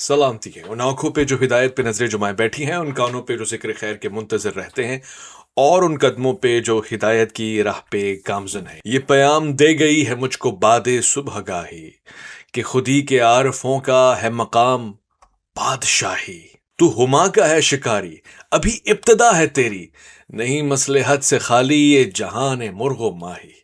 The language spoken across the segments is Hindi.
सलामती है उन आंखों पे जो हिदायत पे नजरें जुमाए बैठी हैं, उन कानों पे जो जिक्र खैर के मुंतजर रहते हैं, और उन कदमों पे जो हिदायत की राह पे गामजन है। ये प्याम दे गई है मुझको बादे सुबह गाही कि खुदी के आरफों का है मकाम बादशाही। तू हुमा का है शिकारी, अभी इब्तदा है तेरी, नहीं मसलहत से खाली ये जहान है मुर्गो माही।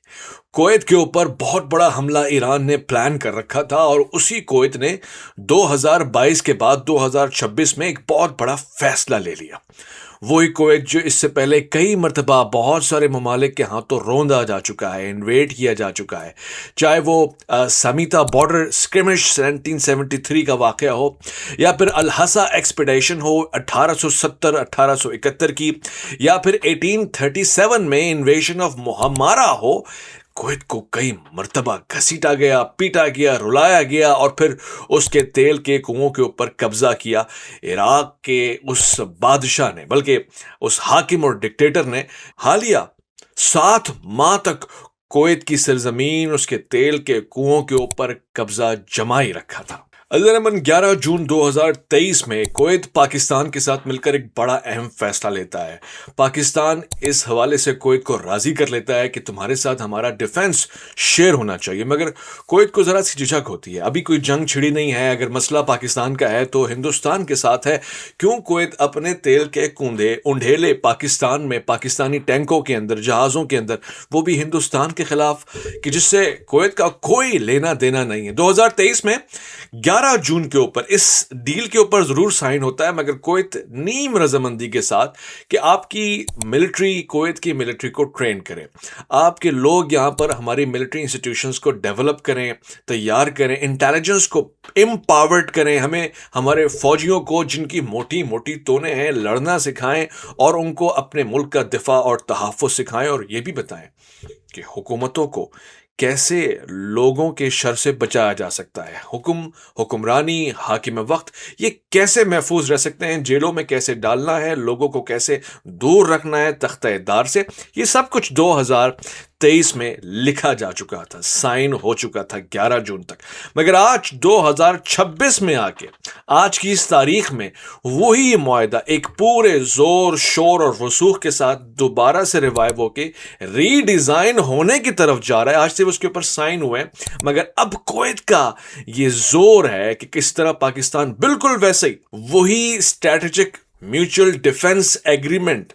कुवैत के ऊपर बहुत बड़ा हमला ईरान ने प्लान कर रखा था, और उसी कुवैत ने 2022 के बाद 2026 में एक बहुत बड़ा फैसला ले लिया। वही कुवैत जो इससे पहले कई मरतबा बहुत सारे ममालिक के हाथों रौंदा जा चुका है, इन्वेड किया जा चुका है, चाहे वो समीता बॉर्डर स्क्रिमिश 1973 का वाक़या हो, या फिर अल-हसा एक्सपीडिशन हो 1870-1871 की, या फिर 1837 में इन्वेशन ऑफ मुहम्मारा हो। कुवैत को कई मर्तबा घसीटा गया, पीटा गया, रुलाया गया, और फिर उसके तेल के कुओं के ऊपर कब्जा किया इराक के उस बादशाह ने, बल्कि उस हाकिम और डिक्टेटर ने। हालिया 7 माह तक कुवैत की सरजमीन, उसके तेल के कुओं के ऊपर कब्जा जमाई रखा था। अज़रमन 11 जून 2023 में कुवैत पाकिस्तान के साथ मिलकर एक बड़ा अहम फैसला लेता है। पाकिस्तान इस हवाले से कुवैत को राजी कर लेता है कि तुम्हारे साथ हमारा डिफेंस शेयर होना चाहिए, मगर कुवैत को जरा सी झिझक होती है। अभी कोई जंग छिड़ी नहीं है, अगर मसला पाकिस्तान का है तो हिंदुस्तान के साथ है। क्यों कुवैत अपने तेल के कूंदे उंडेले पाकिस्तान में, पाकिस्तानी टैंकों के अंदर, जहाज़ों के अंदर, वो भी हिंदुस्तान के खिलाफ, कि जिससे कुवैत का कोई लेना देना नहीं है। 2023 में 11 जून के ऊपर इस डील के ऊपर जरूर साइन होता है, मगर कुवैत नीम रजामंदी के साथ कि आपकी मिलिट्री, कुवैत की मिलिट्री को ट्रेन करें, आपके लोग यहां पर हमारी मिलिट्री इंस्टीट्यूशंस को डेवलप करें, तैयार करें, इंटेलिजेंस को एम्पावर्ड करें, हमें हमारे फौजियों को जिनकी मोटी मोटी तोनें हैं लड़ना सिखाएं, और उनको अपने मुल्क का दिफा और तहफ़्फ़ुज़ सिखाएं, और ये भी बताएं कि हुकूमतों को कैसे लोगों के शर से बचाया जा सकता है। हुक्मरानी, हाकिम वक्त, ये कैसे महफूज रह सकते हैं, जेलों में कैसे डालना है, लोगों को कैसे दूर रखना है तख्ते-ए-दार से। ये सब कुछ 2023 में लिखा जा चुका था, साइन हो चुका था 11 जून तक। मगर आज 2026 में आके, आज की इस तारीख में, वही मुआहदा एक पूरे जोर शोर और वसूख के साथ दोबारा से रिवाइव होके रीडिजाइन होने की तरफ जा रहा है। आज से उसके ऊपर साइन हुए, मगर अब कुवैत का ये जोर है कि किस तरह पाकिस्तान बिल्कुल वैसे ही वही स्ट्रेटेजिक म्यूचुअल डिफेंस एग्रीमेंट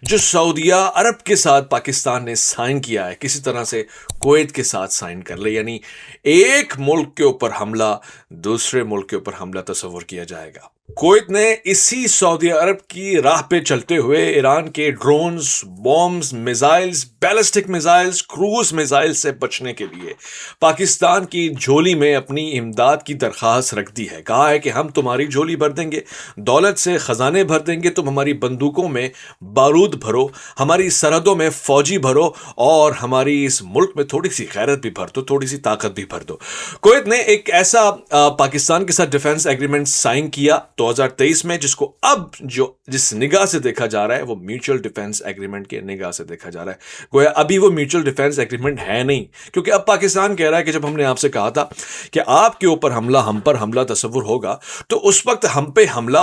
जो सऊदिया अरब के साथ पाकिस्तान ने साइन किया है, किसी तरह से कुवैत के साथ साइन कर ले। यानी एक मुल्क के ऊपर हमला, दूसरे मुल्क के ऊपर हमला तस्वुर किया जाएगा। कुवैत ने इसी सऊदी अरब की राह पे चलते हुए ईरान के drones, bombs, missiles, ballistic missiles, cruise missile से बचने के लिए पाकिस्तान की झोली में अपनी इमदाद की दरख्वास्त रख दी है। कहा है कि हम तुम्हारी झोली भर देंगे, दौलत से खजाने भर देंगे, तुम हमारी बंदूकों में बारूद भरो, हमारी सरहदों में फौजी भरो, और हमारी इस मुल्क में थोड़ी सी गैरत भी भर दो, थोड़ी सी ताकत भी भर दो। कुवैत ने एक ऐसा पाकिस्तान के साथ डिफेंस एग्रीमेंट साइन किया 2023 में, जिसको अब जिस निगाह से देखा जा रहा है वो म्यूचुअल डिफेंस एग्रीमेंट की निगाह से देखा जा रहा है। गोया अभी वो म्यूचुअल डिफेंस एग्रीमेंट है नहीं, क्योंकि अब पाकिस्तान कह रहा है कि जब हमने आपसे कहा था कि आपके ऊपर हमला, हम पर हमला तस्वुर होगा, तो उस वक्त हम पे हमला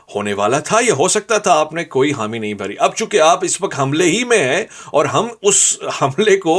होने वाला था, यह हो सकता था, आपने कोई हामी नहीं भरी। अब चूंकि आप इस वक्त हमले ही में हैं और हम उस हमले को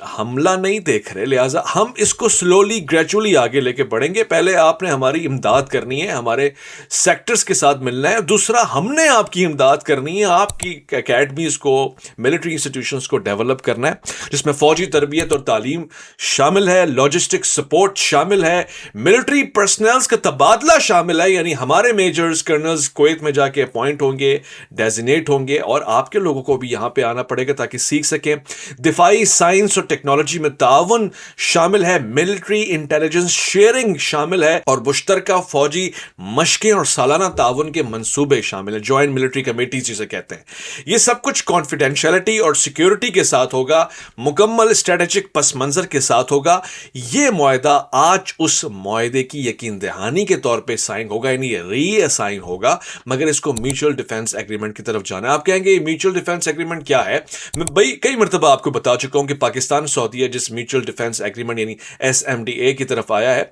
हमला नहीं देख रहे, लिहाजा हम इसको स्लोली ग्रेजुअली आगे लेके बढ़ेंगे। पहले आपने हमारी इमदाद करनी है, हमारे सेक्टर्स के साथ मिलना है, दूसरा हमने आपकी इमदाद करनी है, आपकी एकेडमीज को, मिलिट्री इंस्टीट्यूशंस को डेवलप करना है, जिसमें फौजी तरबियत और तालीम शामिल है, लॉजिस्टिक सपोर्ट शामिल है, मिलिट्री पर्सनल्स का तबादला शामिल है। यानी हमारे मेजर्स, कर्नल्स कुवैत में जाके अपॉइंट होंगे, डेजिनेट होंगे, और आपके लोगों को भी यहां पे आना पड़ेगा ताकि सीख सकें। दिफाई साइंस और टेक्नोलॉजी में ताउन शामिल है, मिलिट्री इंटेलिजेंस शेयरिंग शामिल है, और मुश्तरका फौजी मशकें और सालाना ताउन के मंसूबे शामिल है, ज्वाइंट मिलिट्री कमेटी जिसे कहते हैं। यह सब कुछ कॉन्फिडेंशियलिटी और सिक्योरिटी के साथ होगा, मुकम्मल स्ट्रेटेजिक पस मंजर के साथ होगा। यह मुआहदा आज उस मुआहदे की यकीन दहानी के तौर पर साइन होगा, यानी रीअसाइन साइन होगा, मगर इसको म्यूचुअल डिफेंस एग्रीमेंट की तरफ जाना है। आप कहेंगे म्यूचुअल डिफेंस एग्रीमेंट क्या है? मैं भाई कई मरतबा आपको बता चुका हूं कि पाकिस्तान सऊदीया जिस म्यूचुअल डिफेंस एग्रीमेंट यानी SMDA की तरफ आया है,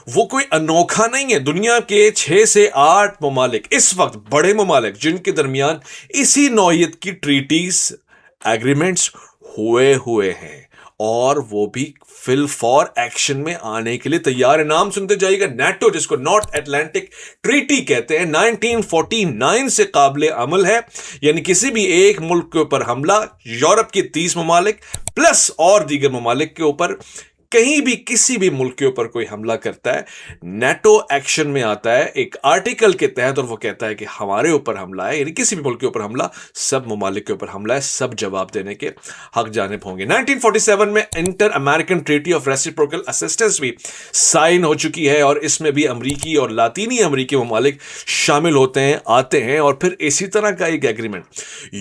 वो कोई अनोखा नहीं है। दुनिया के 6 से 8 ममालिक इस वक्त, बड़े ममालिक जिनके दरमियान इसी नौयत की ट्रीटीज एग्रीमेंट्स हुए हैं, और वो भी फिल फॉर एक्शन में आने के लिए तैयार है। नाम सुनते जाइएगा, नेटो, जिसको नॉर्थ अटलांटिक ट्रीटी कहते हैं, 1949 से काबिल अमल है। यानी किसी भी एक मुल्क के ऊपर हमला, यूरोप के 30 ममालिक प्लस और दीगर ममालिक के ऊपर, कहीं भी किसी भी मुल्क के ऊपर कोई हमला करता है, नेटो एक्शन में आता है एक आर्टिकल के तहत, और वो कहता है कि हमारे ऊपर हमला है, यानी किसी भी मुल्क के ऊपर हमला, सब ममालिक के ऊपर हमला है, सब जवाब देने के हक जानिब होंगे। 1947 में inter American treaty of reciprocal assistance भी साइन हो चुकी है, और इसमें भी अमरीकी और लातीनी अमरीकी ममालिक शामिल होते हैं, आते हैं। और फिर इसी तरह का एक एग्रीमेंट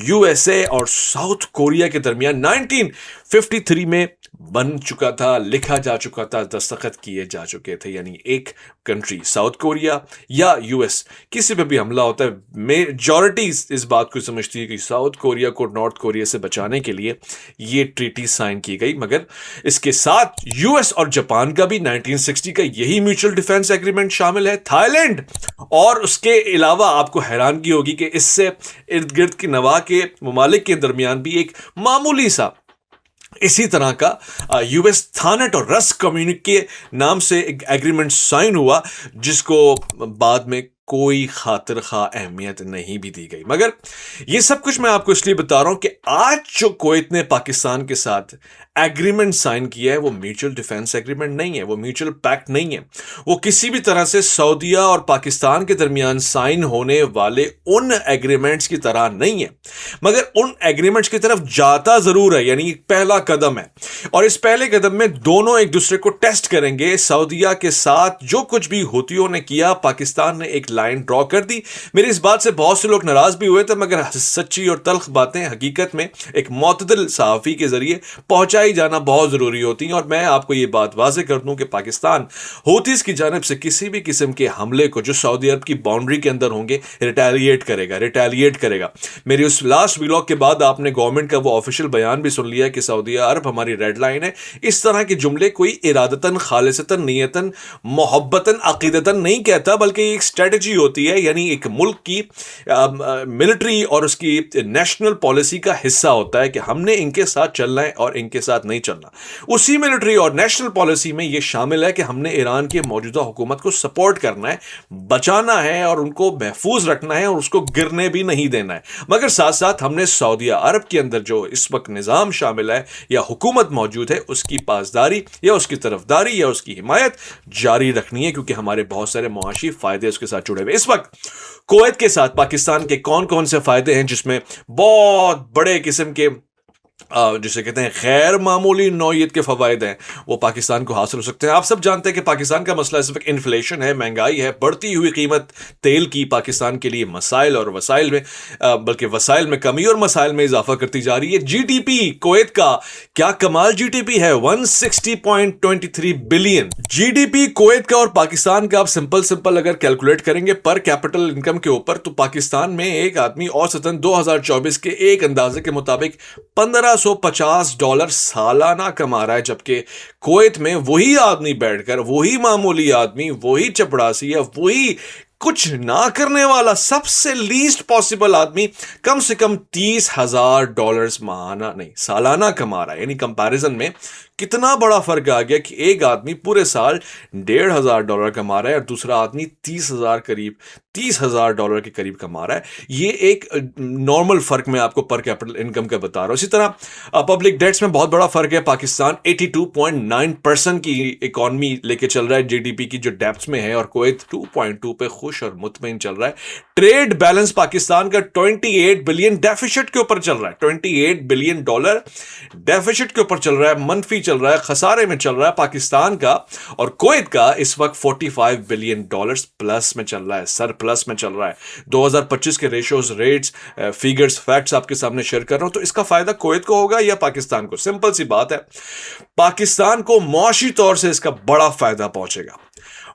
USA और साउथ कोरिया के दरमियान 1953 में बन चुका था, लिखा जा चुका था, दस्तखत किए जा चुके थे। यानी एक कंट्री साउथ कोरिया या US, किसी पे भी हमला होता है, मेजॉरिटी इस बात को समझती है कि साउथ कोरिया को नॉर्थ कोरिया से बचाने के लिए ये ट्रीटी साइन की गई। मगर इसके साथ US और जापान का भी 1960 का यही म्यूचुअल डिफेंस एग्रीमेंट शामिल है। थाईलैंड, और उसके अलावा आपको हैरानगी होगी कि इससे इर्द गिर्द के नवा के ममालिक के दरमियान भी एक मामूली सा इसी तरह का US थानेट और रस कम्युनिके नाम से एक एग्रीमेंट साइन हुआ, जिसको बाद में कोई खातिर खा अहमियत नहीं भी दी गई। मगर ये सब कुछ मैं आपको इसलिए बता रहा हूं कि आज जो कुवैत ने पाकिस्तान के साथ एग्रीमेंट साइन किया है, वो म्यूचुअल डिफेंस एग्रीमेंट नहीं है, वो म्यूचुअल पैक्ट नहीं है, वो किसी भी तरह से सऊदीया और पाकिस्तान के दरमियान साइन होने वाले उन एग्रीमेंट्स की तरह नहीं है, मगर उन एग्रीमेंट्स की तरफ जाता जरूर है। यानी एक पहला कदम है, और इस पहले कदम में दोनों एक दूसरे को टेस्ट करेंगे। सऊदीया के साथ जो कुछ भी हुतियों ने किया, पाकिस्तान ने एक लाइन ड्रॉ कर दी। मेरी इस बात से बहुत से लोग नाराज भी हुए थे, मगर सच्ची और तल्ख बातें हकीकत में एक मुतदिल सहाफी के जरिए पहुंचाई जाना बहुत जरूरी होती है। और मैं आपको ये बात वाज़ेह कर दूं कि पाकिस्तान हूतीस की जानिब से किसी भी किस्म के हमले को जो सऊदी अरब की बाउंड्री के अंदर होंगे रिटेलिएट करेगा। मेरी उस लास्ट व्लॉग के बाद आपने गवर्नमेंट का वो ऑफिशियल बयान भी सुन लिया कि सऊदी अरब हमारी रेड लाइन है। इस तरह के जुमले कोई इरादतन, खालिसतन, नियतन, मोहब्बतन, अकीदतन नहीं कहता, बल्कि एक स्ट्रेटजी होती है। यानी एक मुल्क की मिलिट्री और उसकी नेशनल पॉलिसी का हिस्सा होता है कि हमने इनके साथ चलना है और इनके साथ नहीं चलना। उसी मिलिट्री और नेशनल पॉलिसी में यह शामिल है कि हमने ईरान की मौजूदा हुकूमत को सपोर्ट करना है, बचाना है और उनको महफूज रखना है और उसको गिरने भी नहीं देना है। मगर साथ साथ हमने सऊदी अरब के अंदर जो इस वक्त निज़ाम शामिल है या हुकूमत मौजूद है, उसकी पासदारी या उसकी तरफदारी या उसकी हिमायत जारी रखनी है, क्योंकि हमारे बहुत सारे मुआशी फायदे उसके साथ जुड़े हुए। इस वक्त कुवैत के साथ पाकिस्तान के कौन कौन से फायदे हैं, जिसमें बहुत बड़े किस्म के जिसे कहते हैं गैर मामूली नौयत के फवायद हैं, वो पाकिस्तान को हासिल हो सकते हैं। आप सब जानते हैं कि पाकिस्तान का मसला इस वक्त इन्फ्लेशन है, महंगाई है, बढ़ती हुई कीमत तेल की पाकिस्तान के लिए मसाइल और वसाइल में, बल्कि वसाइल में कमी और मसाइल में इजाफा करती जा रही है। GDP कुवैत का क्या कमाल GDP है, 160.23 बिलियन GDP कुवैत का और पाकिस्तान का। आप सिंपल अगर कैलकुलेट करेंगे पर कैपिटल इनकम के ऊपर, तो पाकिस्तान में एक आदमी औसतन 2024 के एक अंदाजे के मुताबिक $1550 सालाना कमा रहा है, जबकि कुवैत में वही आदमी बैठकर, वही मामूली आदमी, वही चपड़ासी या वही कुछ ना करने वाला सबसे लीस्ट पॉसिबल आदमी कम से कम $30,000 माहाना नहीं सालाना कमा रहा है। यानी कंपैरिजन में कितना बड़ा फर्क आ गया कि एक आदमी पूरे साल $1,500 कमा रहा है और दूसरा आदमी $30,000 के करीब कमा रहा है। ये एक नॉर्मल फर्क मैं आपको पर कैपिटल इनकम का बता रहा हूं। इसी तरह पब्लिक डेट्स में बहुत बड़ा फर्क है। पाकिस्तान 82.9% की इकॉनमी लेके चल रहा है GDP की जो डेप्थ में है, और कुवैत 2.2 पे खुश और मुतमईन चल रहा है। ट्रेड बैलेंस पाकिस्तान का 28 बिलियन डेफिसिट के ऊपर चल रहा है, $28 बिलियन डेफिसिट के ऊपर चल रहा है, मनफी चल रहा है, खसारे में चल रहा है पाकिस्तान का। और कुवैत का इस वक्त $45 बिलियन प्लस में चल रहा है, सरप्लस में चल रहा है। 2025 के रेशोज, रेट्स, फिगर्स, फैक्ट्स आपके सामने शेयर कर रहा हूं। तो इसका फायदा कुवैत को होगा या पाकिस्तान को? सिंपल सी बात है, पाकिस्तान को मुआशी तौर से इसका बड़ा फायदा पहुंचेगा।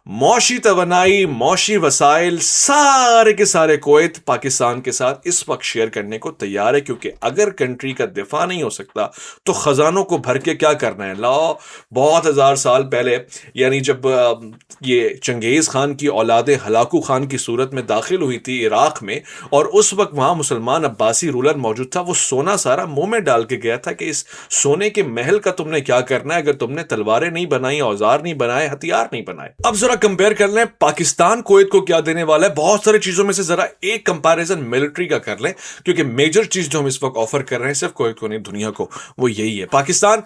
मौशी तवानाई, मौशी वसाइल सारे के सारे कुवैत पाकिस्तान के साथ इस वक्त शेयर करने को तैयार है, क्योंकि अगर कंट्री का दिफा नहीं हो सकता तो खजानों को भर के क्या करना है। लाओ, बहुत हजार साल पहले, यानी जब ये चंगेज खान की औलाद हलाकू खान की सूरत में दाखिल हुई थी इराक में, और उस वक्त वहां मुसलमान अब्बासी रूलर मौजूद था, वो सोना सारा मुंह में डाल के गया था कि इस सोने के महल का तुमने क्या करना है अगर तुमने तलवारें नहीं बनाई, औजार नहीं बनाए, हथियार नहीं बनाए। अब जरा कंपेयर कर लें पाकिस्तान कुवैत को क्या देने वाला है। बहुत सारी चीजों में से जरा एक कंपैरिजन मिलिट्री का कर लें, क्योंकि मेजर चीज जो हम इस वक्त ऑफर कर रहे हैं सिर्फ कुवैत को नहीं दुनिया को, वो यही है। पाकिस्तान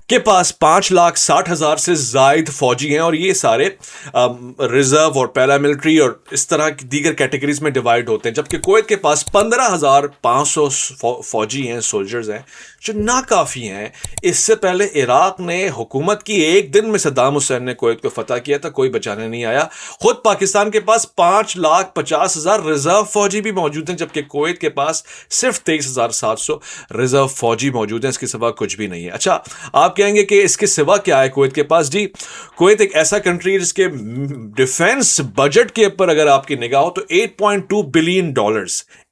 के पास 5,60,000 से जायद फौजी हैं, और ये सारे रिजर्व और पैरामिलिट्री और इस तरह की दीगर कैटेगरीज में डिवाइड होते हैं, जबकि कुवैत के पास 15,500 फौजी हैं, सोल्जर्स हैं, जो नाकाफी हैं। इससे पहले इराक ने हुकूमत की, एक दिन में सद्दाम हुसैन ने कुवैत को फतह किया था, कोई बचाने नहीं आया। खुद पाकिस्तान के पास 5,50,000 रिजर्व फौजी भी मौजूद हैं, जबकि कुवैत के पास सिर्फ 23,700 रिजर्व फौजी मौजूद हैं। इसके सिवा कुछ भी नहीं है। अच्छा, आप कहेंगे कि इसके सिवा क्या है कुवैत के पास? जी, कुवैत एक ऐसा कंट्री है जिसके डिफेंस बजट के ऊपर अगर आपकी निगाह हो तो $8.2 बिलियन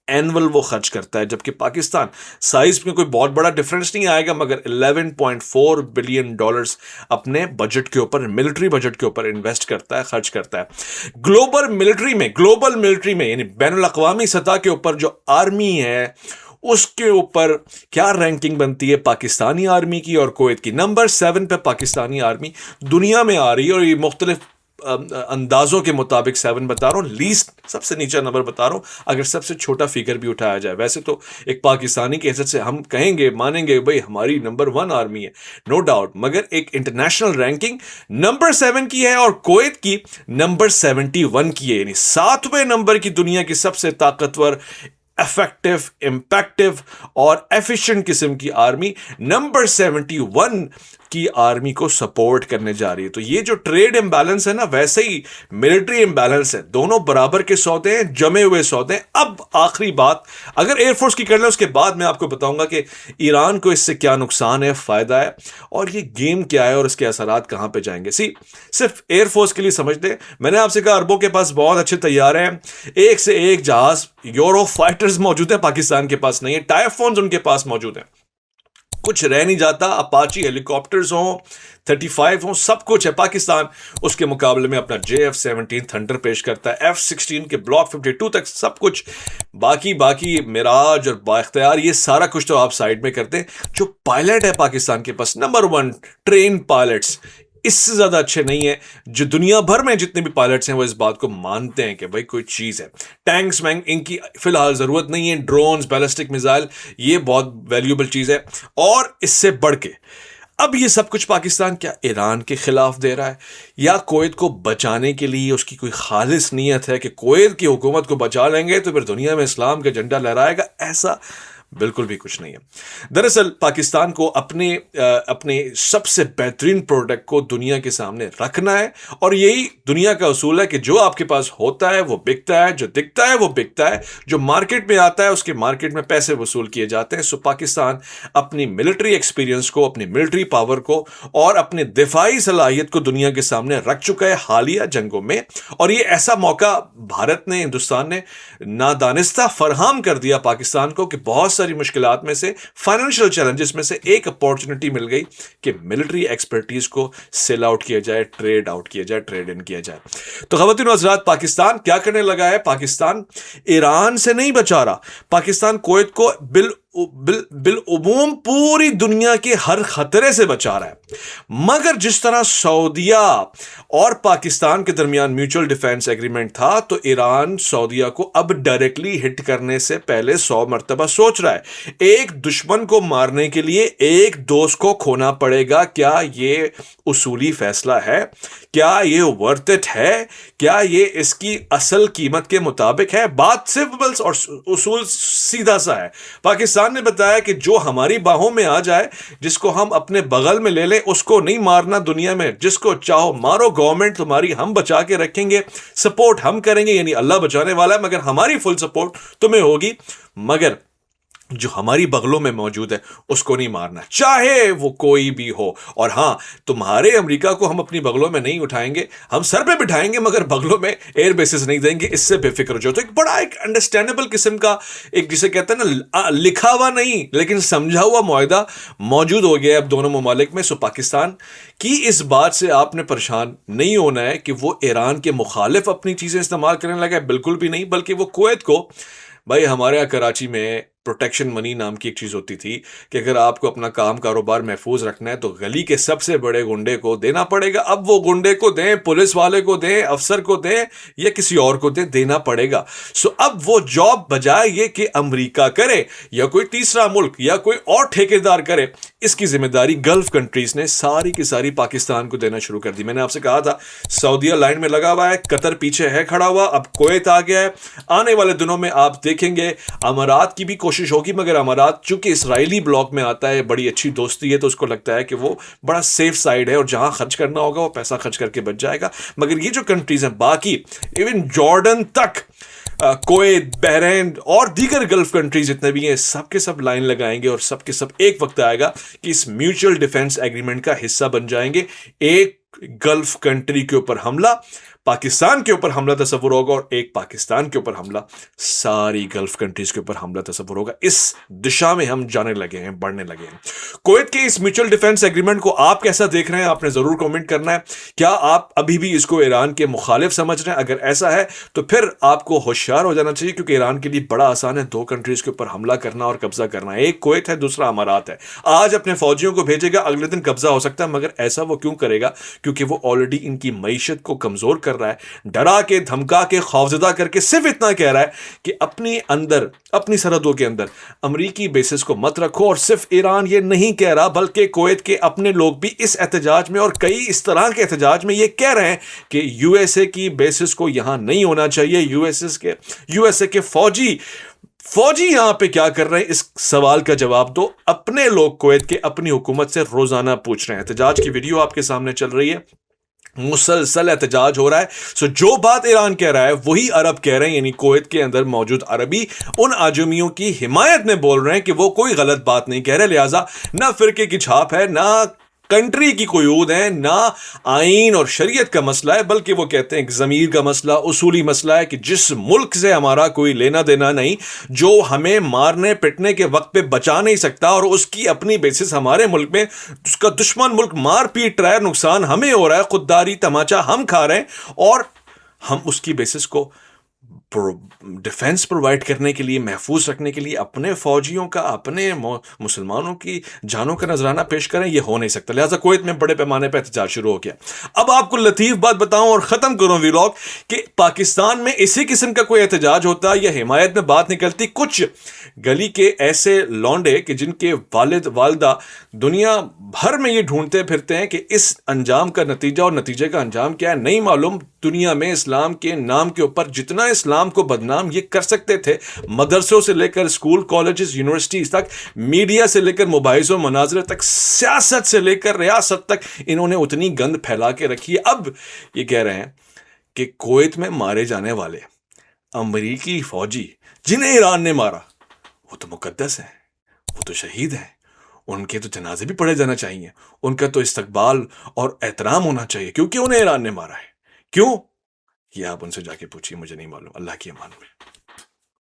एनुअल वो खर्च करता है, जबकि पाकिस्तान साइज में कोई बहुत बड़ा डिफरेंस नहीं आएगा, मगर $11.4 बिलियन अपने बजट के ऊपर, मिलिट्री बजट के ऊपर इन्वेस्ट करता है, खर्च करता है। ग्लोबल मिलिट्री में यानी बैनुल अक़वामी सतह के ऊपर जो आर्मी है, उसके ऊपर क्या रैंकिंग बनती है पाकिस्तानी आर्मी की और कुवैत की? नंबर 7 पे पाकिस्तानी आर्मी दुनिया में आ रही है, और ये मुख्तलिफ अंदाजों के मुताबिक 7 बता रहा हूं, लीस्ट सबसे नीचा नंबर बता रहा हूं, अगर सबसे छोटा फिगर भी उठाया जाए। वैसे तो एक पाकिस्तानी की हैसियत से हम कहेंगे, मानेंगे भाई हमारी नंबर 1 आर्मी है, नो डाउट, मगर एक इंटरनेशनल रैंकिंग नंबर 7 की है और कुवैत की नंबर 71 की है, यानी 7वें नंबर की दुनिया की सबसे ताकतवर, इफेक्टिव, इंपैक्टिव और एफिशिएंट किस्म की आर्मी नंबर 71 की आर्मी को सपोर्ट करने जा रही है। तो ये जो ट्रेड इंबैलेंस है ना, वैसे ही मिलिट्री इंबैलेंस है, दोनों बराबर के सौदे हैं, जमे हुए सौदे हैं। अब आखिरी बात अगर एयरफोर्स की कर ले, उसके बाद मैं आपको बताऊंगा कि ईरान को इससे क्या नुकसान है, फायदा है, और ये गेम क्या है और इसके असरात कहां पे जाएंगे। सिर्फ एयरफोर्स के लिए समझ लें, मैंने आपसे कहा अरबों के पास बहुत अच्छे तैयारे हैं, एक से एक जहाज, यूरो फाइटर्स मौजूद है, पाकिस्तान के पास नहीं है, टाइफोन्स उनके पास मौजूद है, कुछ रह नहीं जाता, अपाची हेलीकॉप्टर्स हों, 35 हों, सब कुछ है। पाकिस्तान उसके मुकाबले में अपना JF-17 थंडर पेश करता है, F-16 के ब्लॉक 52 तक सब कुछ, बाकी मिराज और बाख्तियार, ये सारा कुछ तो आप साइड में करते हैं। जो पायलट है पाकिस्तान के पास, नंबर 1 ट्रेन पायलट्स, इससे ज्यादा अच्छे नहीं है। जो दुनिया भर में जितने भी पायलट्स हैं वो इस बात को मानते हैं कि भाई कोई चीज है। टैंक्स में इनकी फिलहाल जरूरत नहीं है, ड्रोन्स, बैलिस्टिक मिसाइल, ये बहुत वैल्यूएबल चीज है। और इससे बढ़ के अब ये सब कुछ पाकिस्तान क्या ईरान के खिलाफ दे रहा है, या कुवैत को बचाने के लिए उसकी कोई खालिस नीयत है कि कुवैत की हुकूमत को बचा लेंगे तो फिर दुनिया में इस्लाम का झंडा लहराएगा? ऐसा बिल्कुल भी कुछ नहीं है। दरअसल पाकिस्तान को अपने सबसे बेहतरीन प्रोडक्ट को दुनिया के सामने रखना है, और यही दुनिया का उसूल है कि जो आपके पास होता है वो बिकता है, जो दिखता है वो बिकता है, जो मार्केट में आता है उसके मार्केट में पैसे वसूल किए जाते हैं। सो पाकिस्तान अपनी मिलिट्री एक्सपीरियंस को, अपनी मिलिट्री पावर को और अपनी दिफाई सलाहियत को दुनिया के सामने रख चुका है हालिया जंगों में, और ये ऐसा मौका भारत ने, हिंदुस्तान ने नादानिस्ता फरहम कर दिया पाकिस्तान को कि बहुत सारी मुश्किलात में से, फाइनेंशियल चैलेंजेस में से एक अपॉर्चुनिटी मिल गई कि मिलिट्री एक्सपर्टीज को सेल आउट किया जाए, ट्रेड आउट किया जाए, ट्रेड इन किया जाए। तो ख़वातीन और हज़रात, पाकिस्तान क्या करने लगा है? पाकिस्तान ईरान से नहीं बचा रहा, पाकिस्तान कुवैत को बिल उमूम पूरी दुनिया के हर खतरे से बचा रहा है। मगर जिस तरह सऊदिया और पाकिस्तान के दरमियान म्यूचुअल डिफेंस एग्रीमेंट था, तो ईरान सऊदिया को अब डायरेक्टली हिट करने से पहले 100 मरतबा सोच रहा है। एक दुश्मन को मारने के लिए एक दोस्त को खोना पड़ेगा। क्या ये उसूली फैसला है? क्या ये वर्थ इट है? क्या ये इसकी असल कीमत के मुताबिक है? बात सिंपल और उसूल सीधा सा है। पाकिस्तान ने बताया कि जो हमारी बाहों में आ जाए, जिसको हम अपने बगल में ले लें, उसको नहीं मारना दुनिया में, जिसको चाहो मारो, गवर्नमेंट तुम्हारी हम बचा के रखेंगे, सपोर्ट हम करेंगे, यानी अल्लाह बचाने वाला है, मगर हमारी फुल सपोर्ट तुम्हें होगी। मगर जो हमारी बगलों में मौजूद है उसको नहीं मारना, चाहे वो कोई भी हो। और हाँ, तुम्हारे अमेरिका को हम अपनी बगलों में नहीं उठाएंगे, हम सर पे बिठाएंगे मगर बगलों में एयर बेसिस नहीं देंगे, इससे बेफिक्र हो जाओ। तो एक बड़ा एक अंडरस्टैंडेबल किस्म का, एक जिसे कहते हैं ना लिखा हुआ नहीं लेकिन समझा हुआ मुआहदा मौजूद हो गया है अब दोनों ममालिक में। सो पाकिस्तान की इस बात से आपने परेशान नहीं होना है कि वो ईरान के मुखालिफ अपनी चीज़ें इस्तेमाल करने लगा है, बिल्कुल भी नहीं। बल्कि वो कुवैत को, भाई हमारे यहाँ कराची में प्रोटेक्शन मनी नाम की एक चीज़ होती थी कि अगर आपको अपना काम कारोबार महफूज रखना है तो गली के सबसे बड़े गुंडे को देना पड़ेगा। अब वो गुंडे को दें, पुलिस वाले को दें, अफसर को दें या किसी और को दें, देना पड़ेगा। सो अब वो जॉब बजाय ये कि अमेरिका करे या कोई तीसरा मुल्क या कोई और ठेकेदार करे, इसकी जिम्मेदारी गल्फ कंट्रीज ने सारी की सारी पाकिस्तान को देना शुरू कर दी। मैंने आपसे कहा था सऊदीया लाइन में लगा हुआ है, कतर पीछे है खड़ा हुआ, अब कुवैत आ गया है। आने वाले दिनों में आप देखेंगे अमारात की भी कोशिश होगी, मगर अमारात चूंकि इसराइली ब्लॉक में आता है, बड़ी अच्छी दोस्ती है, तो उसको लगता है कि वो बड़ा सेफ साइड है और जहां खर्च करना होगा वो पैसा खर्च करके बच जाएगा। मगर ये जो कंट्रीज हैं बाकी, इवन जॉर्डन तक, कुवैत, बहरीन और दीगर गल्फ कंट्रीज जितने भी हैं, सब के सब लाइन लगाएंगे और सब के सब एक वक्त आएगा कि इस म्यूचुअल डिफेंस एग्रीमेंट का हिस्सा बन जाएंगे। एक गल्फ कंट्री के ऊपर हमला, पाकिस्तान के ऊपर हमला तस्वुर होगा, और एक पाकिस्तान के ऊपर हमला, सारी गल्फ कंट्रीज के ऊपर हमला तस्वुर होगा। इस दिशा में हम जाने लगे हैं, बढ़ने लगे हैं। कुवैत के इस म्यूचुअल डिफेंस एग्रीमेंट को आप कैसा देख रहे हैं, आपने जरूर कमेंट करना है। क्या आप अभी भी इसको ईरान के मुखालिफ समझ रहे हैं? अगर ऐसा है तो फिर आपको होशियार हो जाना चाहिए, क्योंकि ईरान के लिए बड़ा आसान है दो कंट्रीज के ऊपर हमला करना और कब्जा करना। एक कुवैत है, दूसरा अमारात है। आज अपने फौजियों को भेजेगा, अगले दिन कब्जा हो सकता है, मगर ऐसा वो क्यों करेगा? क्योंकि वो ऑलरेडी इनकी मईशत को कमजोर कर रहा है, डरा के, धमका के, खौफजदा करके सिर्फ इतना कह रहा है कि अपने अंदर, अपनी सरहदों के अंदर अमरीकी बेसिस को मत रखो। और सिर्फ ईरान ये नहीं कह रहा, बल्कि कुवैत के अपने लोग भी इस एहतजाज में और कई इस तरह के एहतजाज में ये कह रहे हैं कि यूएसए की बेसिस को यहां नहीं होना चाहिए। यूएसए के फौजी यहां पे क्या कर रहे हैं, इस सवाल का जवाब दो। अपने लोग कुवैत के अपनी हुकूमत से रोजाना पूछ रहे हैं। एहतजाज की वीडियो आपके सामने चल रही है, मुसलसल एहतजाज हो रहा है। सो जो बात ईरान कह रहा है वही अरब कह रहे हैं, यानी कुवैत के अंदर मौजूद अरबी उन आजमियों की हिमायत में बोल रहे हैं कि वो कोई गलत बात नहीं कह रहे। लिहाजा ना फिरके की छाप है, ना कंट्री की कोई ऊद है, ना आईन और शरीयत का मसला है, बल्कि वो कहते हैं कि ज़मीर का मसला, उसूली मसला है कि जिस मुल्क से हमारा कोई लेना देना नहीं, जो हमें मारने पिटने के वक्त पे बचा नहीं सकता और उसकी अपनी बेसिस हमारे मुल्क में उसका दुश्मन मुल्क मार पीट रहा है, नुकसान हमें हो रहा है, खुददारी तमाचा हम खा रहे हैं, और हम उसकी बेसिस को डिफेंस प्रोवाइड करने के लिए, महफूज रखने के लिए अपने फौजियों का, अपने मुसलमानों की जानों का नजराना पेश करें, यह हो नहीं सकता। लिहाजा कुवैत में बड़े पैमाने पर एहतजाज शुरू हो गया। अब आपको लतीफ बात बताऊं और खत्म करूं व्लॉग कि पाकिस्तान में इसी किस्म का कोई एहतजाज होता या हिमायत में बात निकलती, कुछ गली के ऐसे लौंडे कि जिनके वालिद वालदा दुनिया भर में ये ढूंढते फिरते हैं कि इस अंजाम का नतीजा और नतीजे का अंजाम क्या है नहीं मालूम। दुनिया में इस्लाम के नाम के ऊपर जितना इस्लाम को बदनाम ये कर सकते थे, मदरसों से लेकर स्कूल, कॉलेजेस, यूनिवर्सिटीज तक, मीडिया से लेकर मुबाहिज़ों मनाज़िर तक, सियासत से लेकर रियासत तक, इन्होंने उतनी गंद फैला के रखी है। अब ये कह रहे हैं कि कुवैत में मारे जाने वाले अमरीकी फौजी जिन्हें ईरान ने मारा वो तो मुकद्दस है, वो तो शहीद है, उनके तो जनाजे भी पढ़े जाना चाहिए, उनका तो इस्तकबाल और एहतराम होना चाहिए, क्योंकि उन्हें ईरान ने मारा है। क्यों? ये आप उनसे जाके पूछिए, मुझे नहीं मालूम। अल्लाह की अमान में।